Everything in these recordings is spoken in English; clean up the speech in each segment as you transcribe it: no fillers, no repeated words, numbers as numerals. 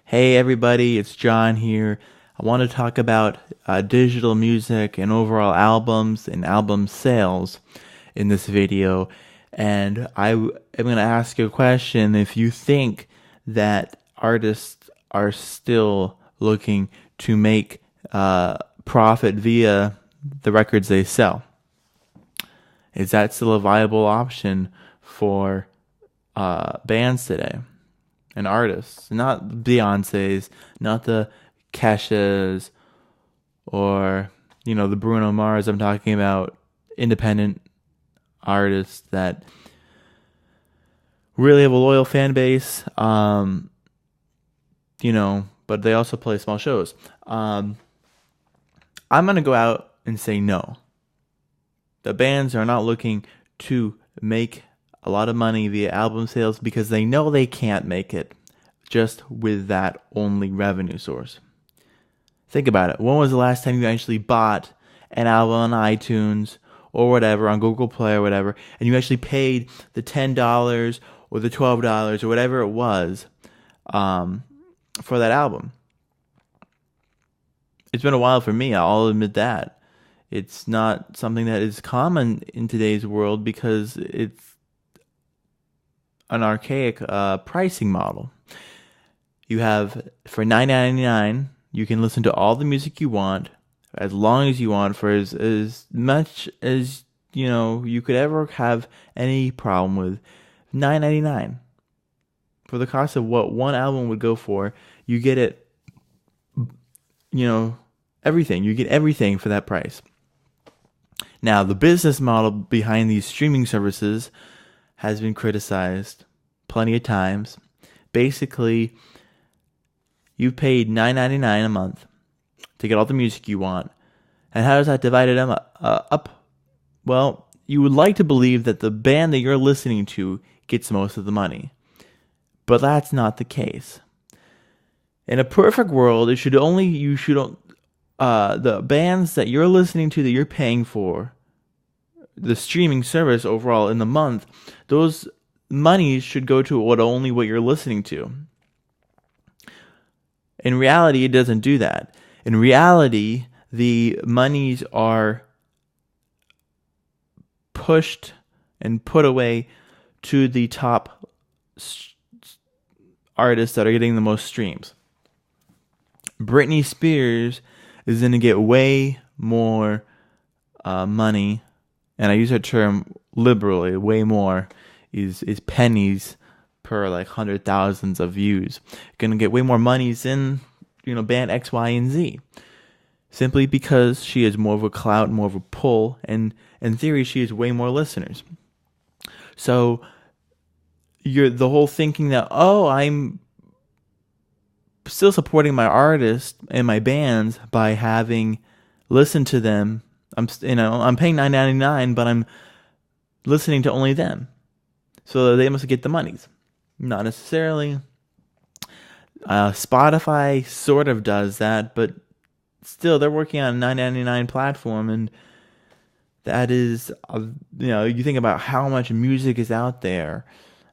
Hey everybody, it's John here. I want to talk about digital music and overall albums and album sales in this video. And am going to ask you a question if you think that artists are still looking to make profit via the records they sell. Is that still a viable option for bands today? And artists, not Beyonce's, not the Keshas, or the Bruno Mars. I'm talking about independent artists that really have a loyal fan base. But they also play small shows. I'm gonna go out and say no. The bands are not looking to make a lot of money via album sales because they know they can't make it just with that only revenue source. Think about it. When was the last time you actually bought an album on iTunes or whatever, on Google Play or whatever, and you actually paid the $10 or the $12 or whatever it was for that album? It's been a while for me, I'll admit that. It's not something that is common in today's world because it's an archaic pricing model. You have, for $9.99, you can listen to all the music you want, as long as you want, for as much as you could ever have any problem with. $9.99. For the cost of what one album would go for, you get it, everything. You get everything for that price. Now, the business model behind these streaming services has been criticized plenty of times. Basically, you paid $9.99 a month to get all the music you want. And how does that divide it up? Well, you would like to believe that the band that you're listening to gets most of the money. But that's not the case. In a perfect world, the bands that you're listening to, that you're paying for, the streaming service overall in the month, those monies should go to what you're listening to. In reality, it doesn't do that. In reality, the monies are pushed and put away to the top artists that are getting the most streams. Britney Spears is going to get way more money, and I use that term liberally. Way more is pennies per like 100,000s of views. Going to get way more monies than band X, Y, and Z, simply because she has more of a clout, more of a pull, and in theory she has way more listeners. So the whole thinking that I'm still supporting my artists and my bands by having listened to them. I'm paying $9.99, but I'm listening to only them, so they must get the monies. Not necessarily. Spotify sort of does that, but still, they're working on a $9.99 platform, and that is, you think about how much music is out there.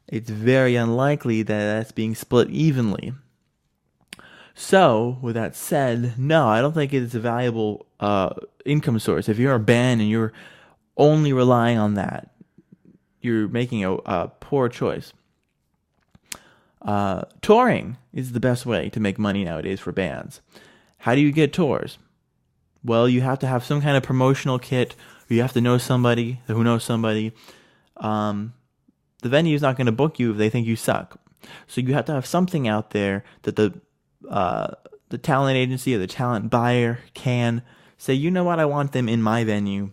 It's very unlikely that that's being split evenly. So, with that said, no, I don't think it's a valuable income source. If you're a band and you're only relying on that, you're making a poor choice. Touring is the best way to make money nowadays for bands. How do you get tours? Well, you have to have some kind of promotional kit, or you have to know somebody who knows somebody. The venue is not going to book you if they think you suck. So you have to have something out there that the talent agency or the talent buyer can say, you know what, I want them in my venue.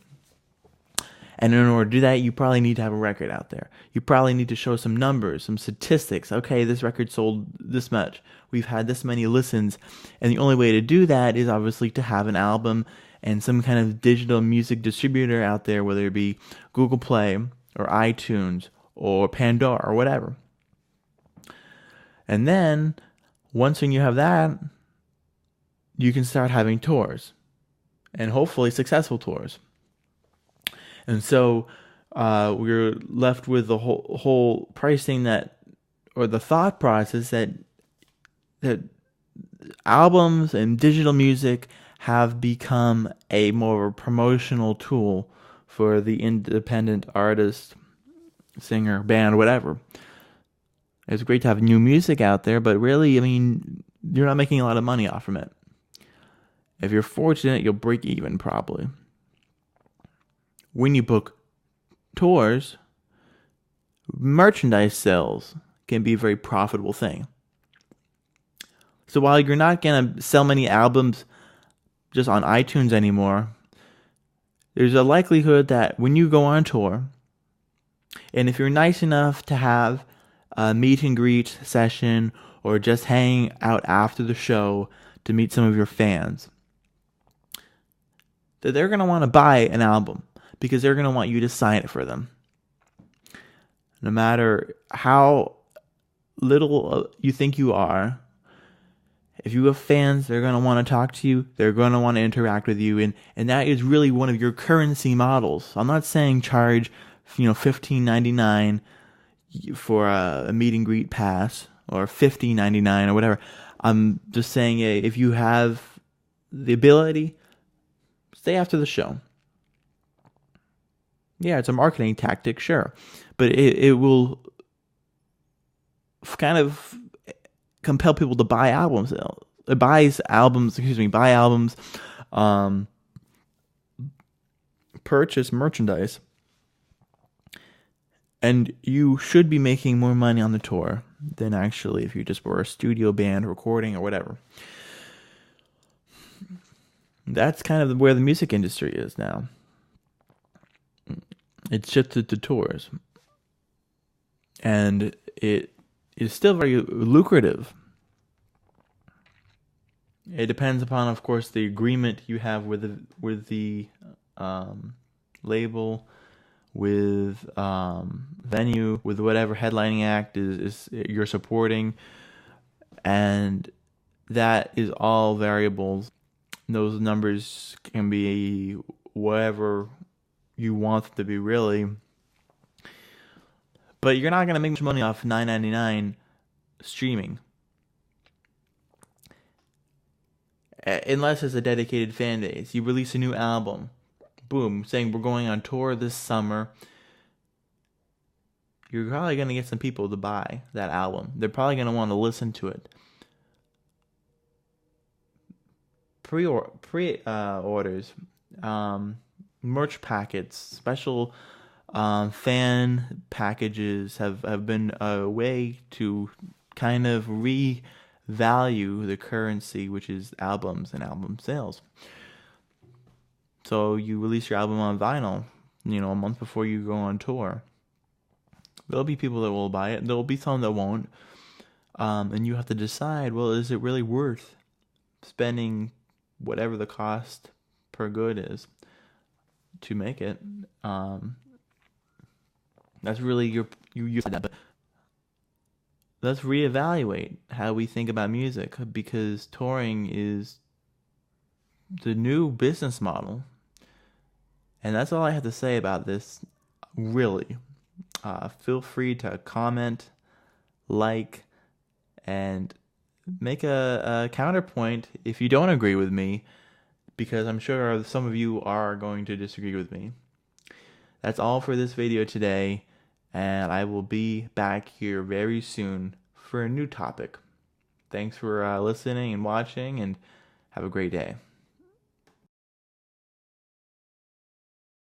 And in order to do that, you probably need to have a record out there. You probably need to show some numbers, some statistics. Okay, this record sold this much. We've had this many listens. And the only way to do that is obviously to have an album and some kind of digital music distributor out there, whether it be Google Play or iTunes or Pandora or whatever. And then, once when you have that, you can start having tours. And hopefully successful tours. And so we're left with the whole pricing or the thought process that albums and digital music have become a more of a promotional tool for the independent artist, singer, band, whatever. It's great to have new music out there, but really, I mean, you're not making a lot of money off from it. If you're fortunate, you'll break even probably. When you book tours, merchandise sales can be a very profitable thing. So while you're not going to sell many albums just on iTunes anymore, there's a likelihood that when you go on tour, and if you're nice enough to have a meet and greet session or just hang out after the show to meet some of your fans, that they're going to want to buy an album because they're going to want you to sign it for them. No matter how little you think you are, if you have fans, they're going to want to talk to you. They're going to want to interact with you. And that is really one of your currency models. I'm not saying charge, $15.99 for a meet and greet pass or $50.99 or whatever. I'm just saying, if you have the ability, stay after the show. Yeah, it's a marketing tactic, sure. But it will kind of compel people to buy albums. Buy albums, purchase merchandise. And you should be making more money on the tour than actually if you just were a studio band recording or whatever. That's kind of where the music industry is now. It's shifted to tours. And it is still very lucrative. It depends upon, of course, the agreement you have with the label, with venue, with whatever headlining act is you're supporting, and that is all variables. Those numbers can be whatever you want them to be, really. But you're not going to make much money off $9.99 streaming. Unless it's a dedicated fan base. You release a new album. Boom, saying we're going on tour this summer. You're probably going to get some people to buy that album. They're probably going to want to listen to it. Pre-orders, merch packets, special fan packages have been a way to kind of revalue the currency, which is albums and album sales. So you release your album on vinyl, a month before you go on tour. There'll be people that will buy it. There'll be some that won't. And you have to decide, well, is it really worth spending whatever the cost per good is to make it? That's really you said that, but let's reevaluate how we think about music, because touring is the new business model. And that's all I have to say about this, really. Feel free to comment, like, and make a counterpoint if you don't agree with me, because I'm sure some of you are going to disagree with me. That's all for this video today, and I will be back here very soon for a new topic. Thanks for listening and watching, and have a great day.